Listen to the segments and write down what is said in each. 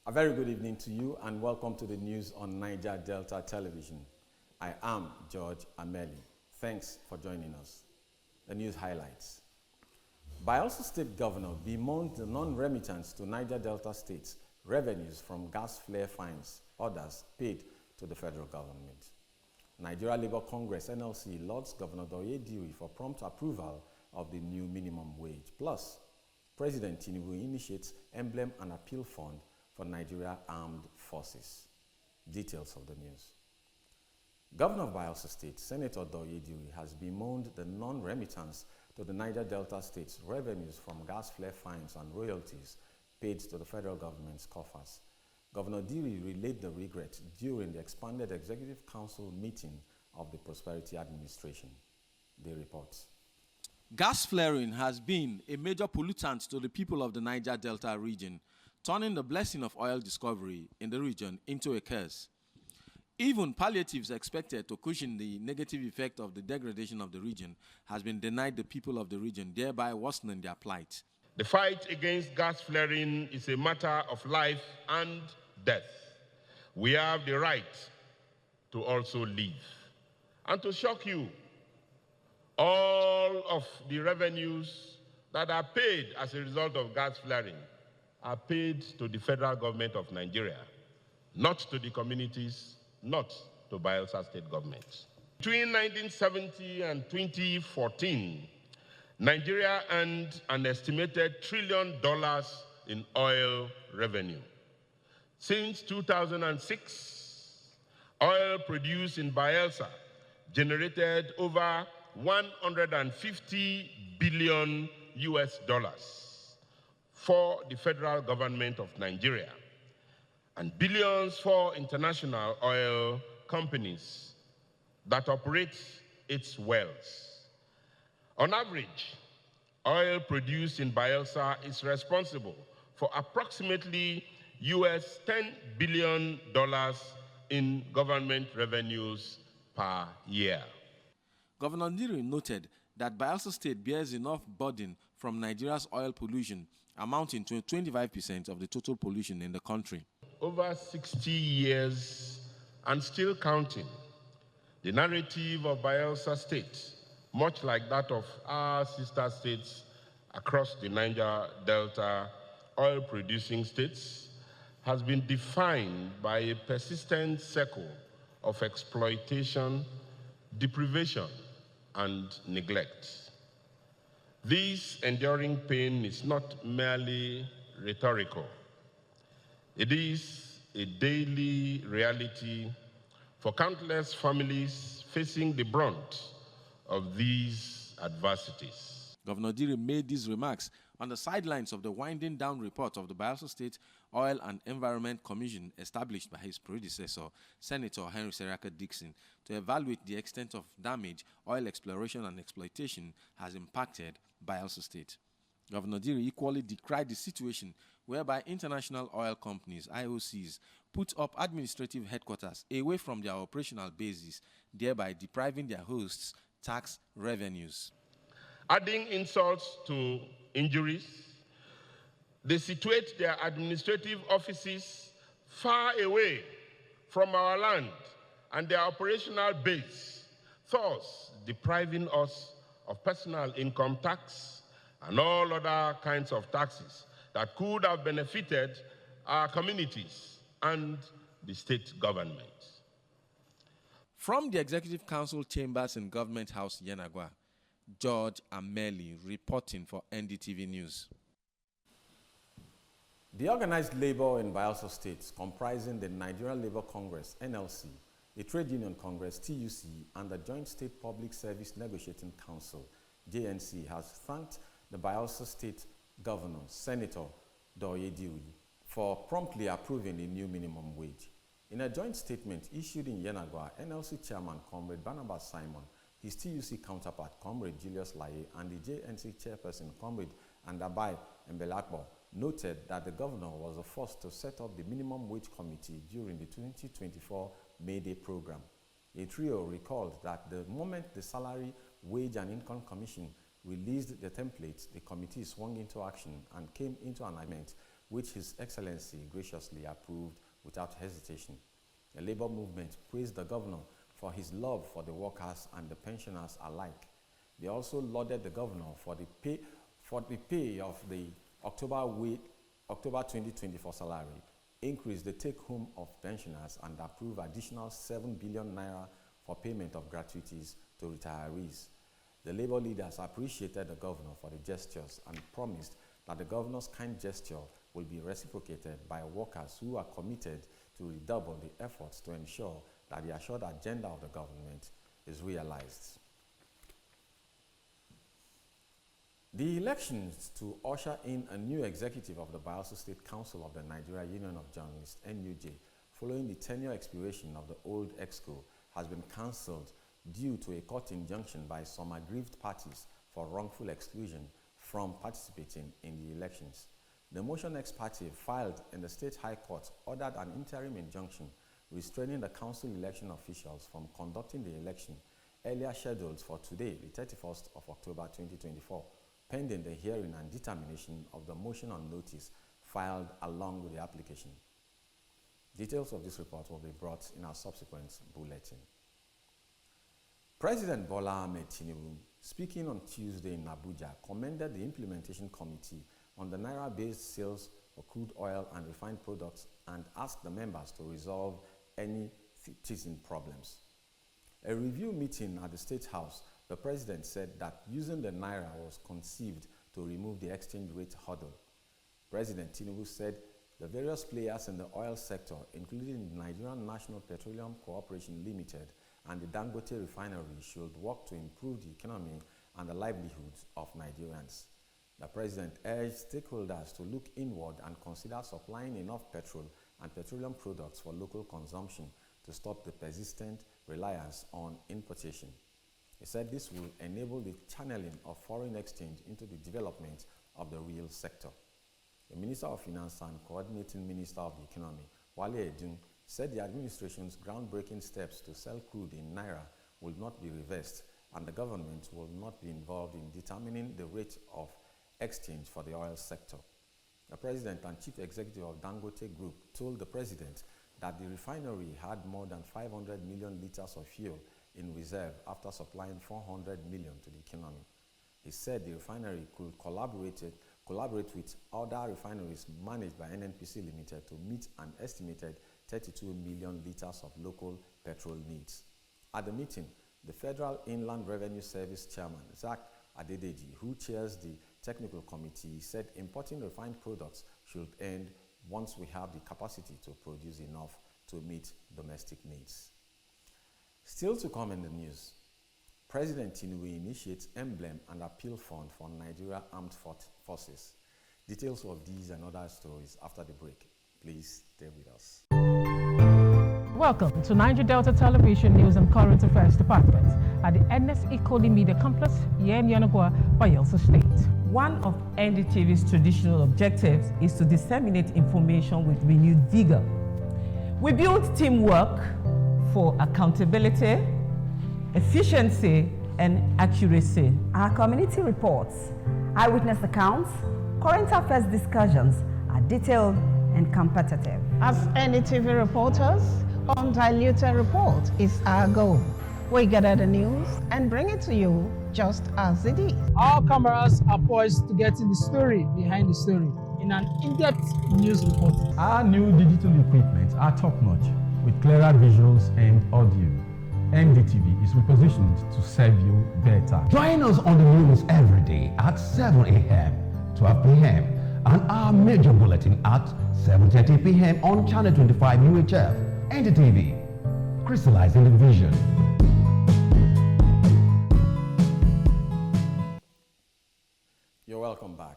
A very good evening to you and welcome to the news on Niger Delta Television. I am George Ameli. Thanks for joining us. The news highlights. Bayelsa State Governor bemoaned the non-remittance to Niger Delta states revenues from gas flare fines, orders paid to the federal government. Nigeria Labour Congress NLC lauds Governor Doye Diri for prompt approval of the new minimum wage. Plus, President Tinubu initiates emblem and appeal fund for Nigeria Armed Forces. Details of the news. Governor of Bayelsa State, Senator Doye Diri, has bemoaned the non-remittance to the Niger Delta states revenues from gas flare fines and royalties paid to the federal government's coffers. Governor Diri relayed the regret during the expanded Executive Council meeting of the Prosperity Administration. They report. Gas flaring has been a major pollutant to the people of the Niger Delta region, turning the blessing of oil discovery in the region into a curse. Even palliatives expected to cushion the negative effect of the degradation of the region has been denied the people of the region, thereby worsening their plight. The fight against gas flaring is a matter of life and death. We have the right to also live. And to shock you, all of the revenues that are paid as a result of gas flaring are paid to the federal government of Nigeria, not to the communities, not to Bayelsa State government. Between 1970 and 2014, Nigeria earned an estimated $1 trillion in oil revenue. Since 2006, oil produced in Bayelsa generated over $150 billion for the federal government of Nigeria and billions for international oil companies that operate its wells. On average, oil produced in Bayelsa is responsible for approximately $10 billion in government revenues per year. Governor Diri noted that Bayelsa State bears enough burden from Nigeria's oil pollution, amounting to 25% of the total pollution in the country. Over 60 years and still counting, the narrative of Bayelsa State, much like that of our sister states across the Niger Delta oil-producing states, has been defined by a persistent cycle of exploitation, deprivation, and neglect. This enduring pain is not merely rhetorical. It is a daily reality for countless families facing the brunt of these adversities. Governor Diri made these remarks on the sidelines of the winding down report of the Bayelsa State Oil and Environment Commission established by his predecessor, Senator Henry Seraka Dixon, to evaluate the extent of damage oil exploration and exploitation has impacted Bayelsa State. Governor Diri equally decried the situation whereby international oil companies, IOCs, put up administrative headquarters away from their operational bases, thereby depriving their hosts tax revenues. Adding insults to injuries, they situate their administrative offices far away from our land and their operational base, thus depriving us of personal income tax and all other kinds of taxes that could have benefited our communities and the state government. From the Executive Council chambers in Government House, Yenagwa, George Ameli reporting for NDTV News. The organized labor in Bayelsa State, comprising the Nigeria Labour Congress, NLC, the Trade Union Congress, TUC, and the Joint State Public Service Negotiating Council, JNC, has thanked the Bayelsa State Governor, Senator Doye Diri, for promptly approving the new minimum wage. In a joint statement issued in Yenagwa, NLC Chairman Comrade Barnabas Simon, his TUC counterpart Comrade Julius Laye, and the JNC Chairperson Comrade Andabai Mbelakbo noted that the governor was the first to set up the minimum wage committee during the 2024 May Day program. A trio recalled that the moment the Salary, Wage and Income Commission released the templates, the committee swung into action and came into alignment which His Excellency graciously approved without hesitation. The labor movement praised the governor for his love for the workers and the pensioners alike. They also lauded the governor for the pay of the October 2024 salary, increased the take-home of pensioners, and approved additional 7 billion naira for payment of gratuities to retirees. The labor leaders appreciated the governor for the gestures and promised that the governor's kind gesture will be reciprocated by workers who are committed to redouble the efforts to ensure that the assured agenda of the government is realized. The elections to usher in a new executive of the Bayelsa State Council of the Nigeria Union of Journalists, NUJ, following the tenure expiration of the old EXCO, has been cancelled due to a court injunction by some aggrieved parties for wrongful exclusion from participating in the elections. The motion ex parte filed in the State High Court ordered an interim injunction restraining the council election officials from conducting the election earlier scheduled for today, the 31st of October 2024, pending the hearing and determination of the motion on notice filed along with the application. Details of this report will be brought in our subsequent bulletin. President Bola Ahmed Tinubu, speaking on Tuesday in Abuja, commended the Implementation Committee on the Naira-based sales of crude oil and refined products and asked the members to resolve any teething problems. A review meeting at the State House, the president said that using the Naira was conceived to remove the exchange rate hurdle. President Tinubu said the various players in the oil sector, including the Nigerian National Petroleum Corporation Limited and the Dangote refinery, should work to improve the economy and the livelihoods of Nigerians. The president urged stakeholders to look inward and consider supplying enough petrol and petroleum products for local consumption to stop the persistent reliance on importation. He said this will enable the channeling of foreign exchange into the development of the real sector. The Minister of Finance and Coordinating Minister of the Economy, Wale Edun, said the administration's groundbreaking steps to sell crude in Naira will not be reversed, and the government will not be involved in determining the rate of exchange for the oil sector. The president and chief executive of Dangote Group told the president that the refinery had more than 500 million liters of fuel in reserve after supplying 400 million to the economy. He said the refinery could collaborate with other refineries managed by NNPC Limited to meet an estimated 32 million liters of local petrol needs. At the meeting, the Federal Inland Revenue Service Chairman, Zach Adedeji, who chairs the technical committee, said importing refined products should end once we have the capacity to produce enough to meet domestic needs. Still to come in the news, President Tinubu initiates emblem and appeal fund for Nigeria Armed Forces. Details of these and other stories after the break. Please stay with us. Welcome to Niger Delta Television News and Current Affairs Department at the NS Equally Media Complex, here in Yanagua, Bayelsa State. One of NDTV's traditional objectives is to disseminate information with renewed vigor. We build teamwork for accountability, efficiency, and accuracy. Our community reports, eyewitness accounts, current affairs discussions are detailed and competitive. As NDTV reporters, undiluted report is our goal. We gather the news and bring it to you just as it is. Our cameras are poised to get in the story behind the story in an in-depth news report. Our new digital equipment are top-notch with clearer visuals and audio. NDTV is repositioned to serve you better. Join us on the news every day at 7 a.m., 12 p.m. and our major bulletin at 7:30 p.m. on Channel 25 UHF. NDTV, crystallizing the vision. You're welcome back.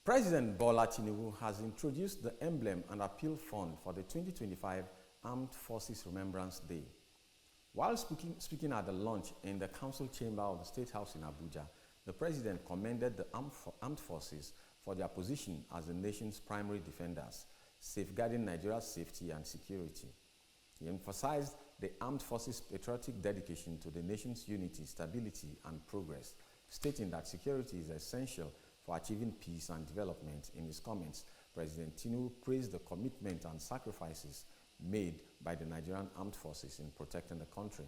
President Bola Tinubu has introduced the emblem and appeal fund for the 2025 Armed Forces Remembrance Day. While speaking at the launch in the council chamber of the State House in Abuja, the president commended the armed forces for their position as the nation's primary defenders, safeguarding Nigeria's safety and security. He emphasized the armed forces' patriotic dedication to the nation's unity, stability, and progress, stating that security is essential for achieving peace and development. In his comments, President Tinubu praised the commitment and sacrifices made by the Nigerian armed forces in protecting the country.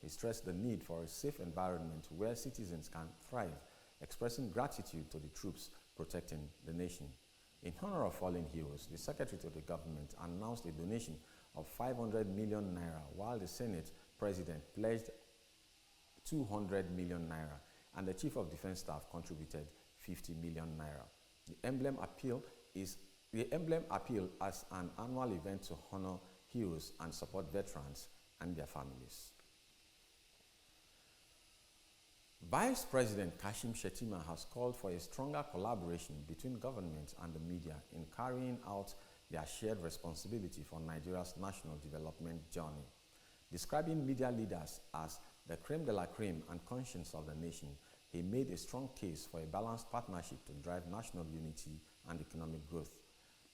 He stressed the need for a safe environment where citizens can thrive, expressing gratitude to the troops protecting the nation. In honor of fallen heroes, the Secretary to the government announced a donation of 500 million naira, while the Senate President pledged 200 million naira, and the Chief of Defense Staff contributed 50 million naira. The emblem appeal as an annual event to honor heroes and support veterans and their families. Vice President Kashim Shettima has called for a stronger collaboration between government and the media in carrying out their shared responsibility for Nigeria's national development journey. Describing media leaders as the creme de la creme and conscience of the nation, he made a strong case for a balanced partnership to drive national unity and economic growth.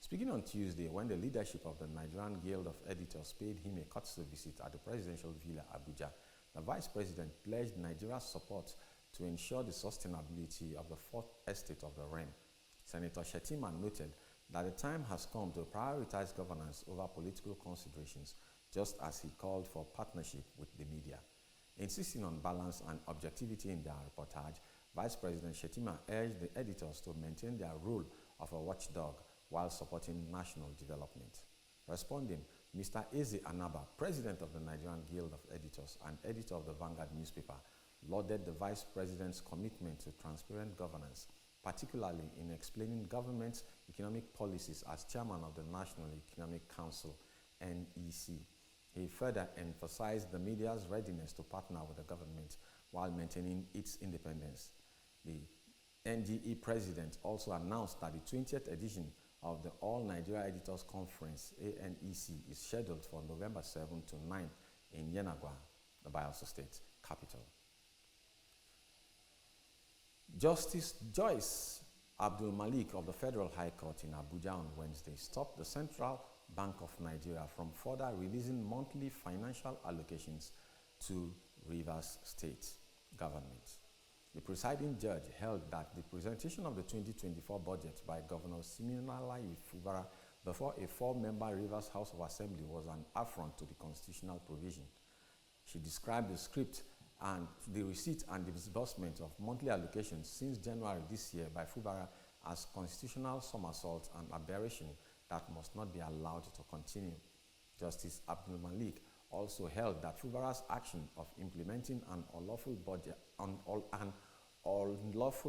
Speaking on Tuesday, when the leadership of the Nigerian Guild of Editors paid him a courtesy visit at the presidential villa, Abuja, the Vice President pledged Nigeria's support to ensure the sustainability of the fourth estate of the realm. Senator Shettima noted that the time has come to prioritize governance over political considerations, just as he called for partnership with the media. Insisting on balance and objectivity in their reportage, Vice President Shettima urged the editors to maintain their role of a watchdog while supporting national development. Responding, Mr. Eze Anaba, President of the Nigerian Guild of Editors and editor of the Vanguard newspaper, lauded the Vice President's commitment to transparent governance, particularly in explaining government's economic policies as chairman of the National Economic Council, NEC. He further emphasized the media's readiness to partner with the government while maintaining its independence. The NGE president also announced that the 20th edition of the All Nigeria Editors Conference, ANEC, is scheduled for November 7 to 9 in Yenagua, the Bayelsa State capital. Justice Joyce Abdul Malik of the Federal High Court in Abuja on Wednesday stopped the Central Bank of Nigeria from further releasing monthly financial allocations to Rivers State government. The presiding judge held that the presentation of the 2024 budget by Governor Siminalayi Fubara before a 4-member Rivers House of Assembly was an affront to the constitutional provision. She described the script and the receipt and the disbursement of monthly allocations since January this year by Fubara as constitutional somersault and aberration that must not be allowed to continue. Justice Abdul Malik also held that Fubara's action of implementing an unlawful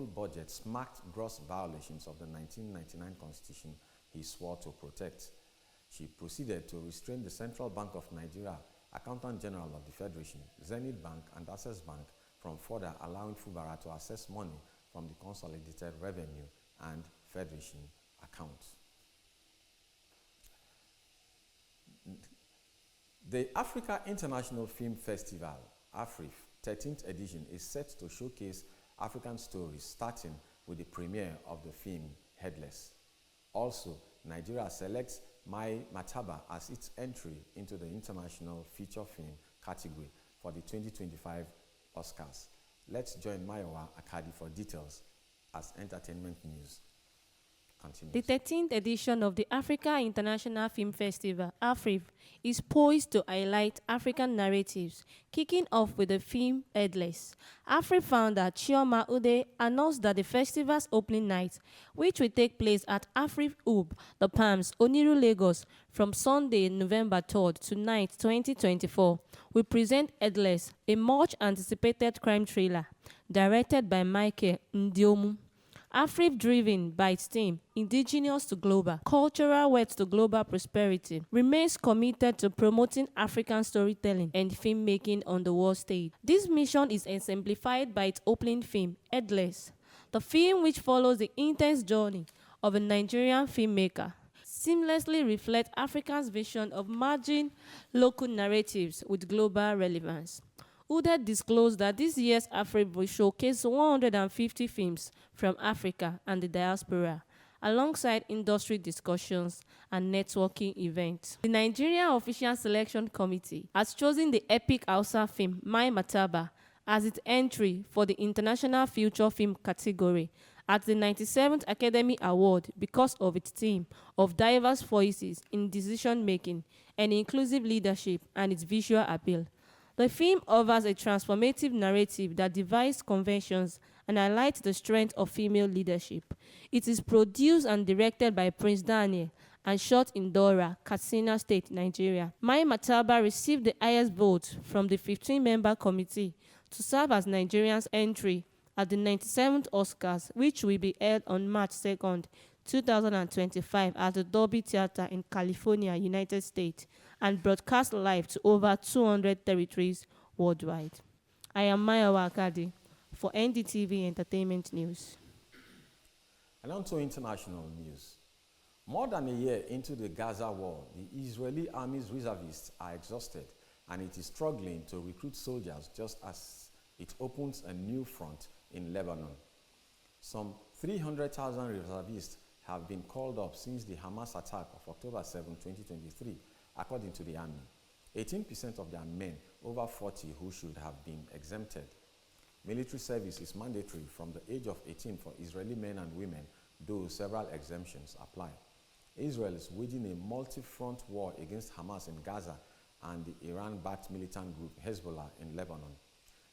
budget smacked gross violations of the 1999 Constitution he swore to protect. She proceeded to restrain the Central Bank of Nigeria, Accountant General of the Federation, Zenith Bank, and Access Bank from further allowing Fubara to access money from the Consolidated Revenue and Federation accounts. The Africa International Film Festival, AFRIF, 13th edition is set to showcase African stories, starting with the premiere of the film Headless. Also, Nigeria selects My Mataba as its entry into the International Feature Film category for the 2025 Oscars. Let's join Mayowa Akadi for details as entertainment news continues. The 13th edition of the Africa International Film Festival, AFRIF, is poised to highlight African narratives, kicking off with the film Headless. AFRIF founder Chioma Ude announced that the festival's opening night, which will take place at AFRIF Hub, The Palms, Oniru, Lagos, from Sunday, November 3rd to 9th, 2024, will present Headless, a much-anticipated crime thriller, directed by Michael Ndiomu. AFRIF, driven by its theme, indigenous to global, cultural wealth to global prosperity, remains committed to promoting African storytelling and filmmaking on the world stage. This mission is exemplified by its opening film, Headless. The film, which follows the intense journey of a Nigerian filmmaker, seamlessly reflects Africa's vision of merging local narratives with global relevance. Ude disclosed that this year's AFRIF will showcase 150 films from Africa and the diaspora, alongside industry discussions and networking events. The Nigerian Official Selection Committee has chosen the epic Hausa film My Mataba as its entry for the International Feature Film category at the 97th Academy Award because of its theme of diverse voices in decision-making and inclusive leadership and its visual appeal. The film offers a transformative narrative that defies conventions and highlights the strength of female leadership. It is produced and directed by Prince Daniel and shot in Dora, Katsina State, Nigeria. Mai Mataba received the highest vote from the 15-member committee to serve as Nigeria's entry at the 97th Oscars, which will be held on March 2nd, 2025 at the Dolby Theatre in California, United States, and broadcast live to over 200 territories worldwide. I am Maya Wakadi for NDTV Entertainment News. And on to international news. More than a year into the Gaza war, the Israeli army's reservists are exhausted and it is struggling to recruit soldiers just as it opens a new front in Lebanon. Some 300,000 reservists have been called up since the Hamas attack of October 7, 2023, according to the army. 18% of their men over 40 who should have been exempted. Military service is mandatory from the age of 18 for Israeli men and women, though several exemptions apply. Israel is waging a multi-front war against Hamas in Gaza and the Iran-backed militant group Hezbollah in Lebanon.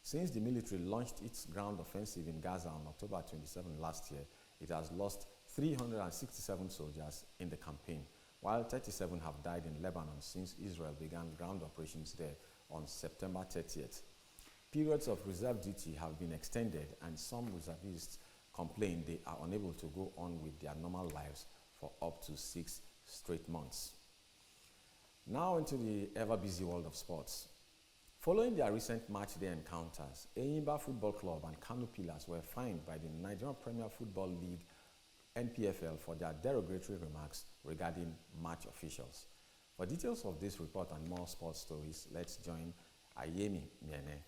Since the military launched its ground offensive in Gaza on October 27 last year, it has lost 367 soldiers in the campaign, while 37 have died in Lebanon since Israel began ground operations there on September 30th. Periods of reserve duty have been extended, and some reservists complain they are unable to go on with their normal lives for up to 6 straight months. Now into the ever-busy world of sports. Following their recent match day encounters, Enyimba Football Club and Kano Pillars were fined by the Nigerian Premier Football League NPFL for their derogatory remarks regarding match officials. For details of this report and more sports stories, let's join Ayemi Miene.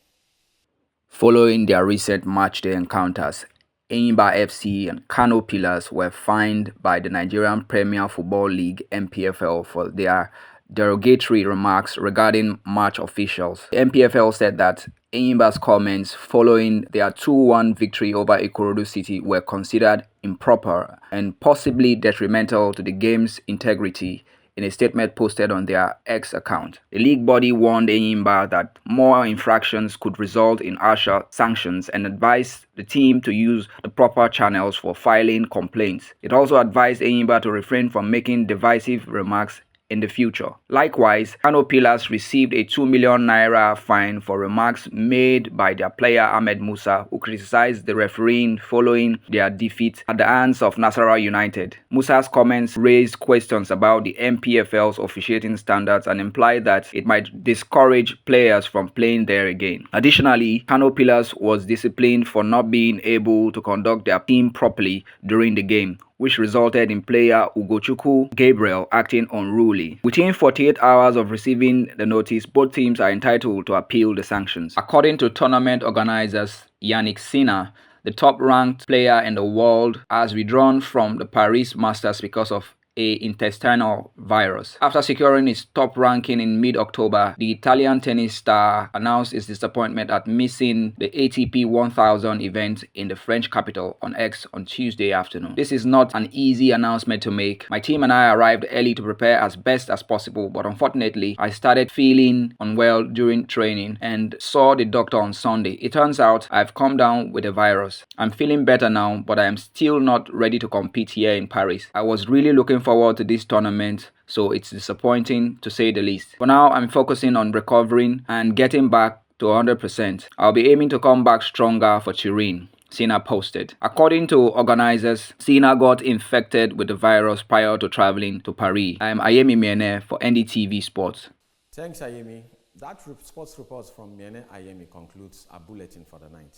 Following their recent matchday encounters, Enyimba FC and Kano Pillars were fined by the Nigerian Premier Football League (NPFL) for their derogatory remarks regarding match officials. The NPFL said that Enyimba's comments following their 2-1 victory over Ikorodu City were considered improper and possibly detrimental to the game's integrity in a statement posted on their X account. The league body warned Enyimba that more infractions could result in harsher sanctions and advised the team to use the proper channels for filing complaints. It also advised Enyimba to refrain from making divisive remarks in the future. Likewise, Kano Pillars received a 2 million naira fine for remarks made by their player Ahmed Musa, who criticized the refereeing following their defeat at the hands of Nasarawa United. Musa's comments raised questions about the NPFL's officiating standards and implied that it might discourage players from playing there again. Additionally, Kano Pillars was disciplined for not being able to conduct their team properly during the game, which resulted in player Ugochukwu Gabriel acting unruly. Within 48 hours of receiving the notice, both teams are entitled to appeal the sanctions. According to tournament organizers Yannick Sinner, the top-ranked player in the world has withdrawn from the Paris Masters because of a intestinal virus. After securing its top ranking in mid-October, the Italian tennis star announced its disappointment at missing the ATP 1000 event in the French capital on X on Tuesday afternoon. This is not an easy announcement to make. My team and I arrived early to prepare as best as possible, but unfortunately, I started feeling unwell during training and saw the doctor on Sunday. It turns out I've come down with a virus. I'm feeling better now, but I am still not ready to compete here in Paris. I was really looking forward to this tournament, so it's disappointing to say the least. For now, I'm focusing on recovering and getting back to 100%. I'll be aiming to come back stronger for Turin, Sina posted. According to organizers, Sina got infected with the virus prior to traveling to Paris. I'm Ayemi Miene for NDTV Sports. Thanks, Ayemi. That sports report from Miene Ayemi concludes our bulletin for the night.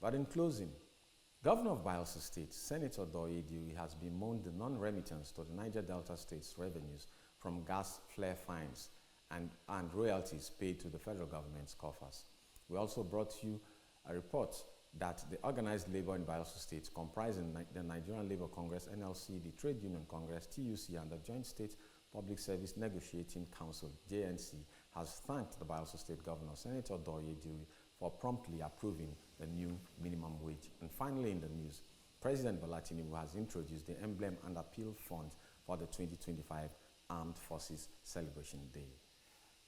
But in closing, Governor of Bayelsa State, Senator Doye Dewey, has bemoaned the non-remittance to the Niger Delta State's revenues from gas flare fines and royalties paid to the federal government's coffers. We also brought you a report that the organized labor in Bayelsa State, comprising the Nigerian Labour Congress, NLC, the Trade Union Congress, TUC, and the Joint State Public Service Negotiating Council, JNC, has thanked the Bayelsa State Governor, Senator Doye Dewey, for promptly approving the new minimum wage. And finally in the news, President Bola Tinubu has introduced the emblem and appeal fund for the 2025 Armed Forces Celebration Day.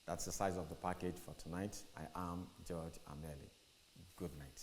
That's the size of the package for tonight. I am George Ameli. Good night.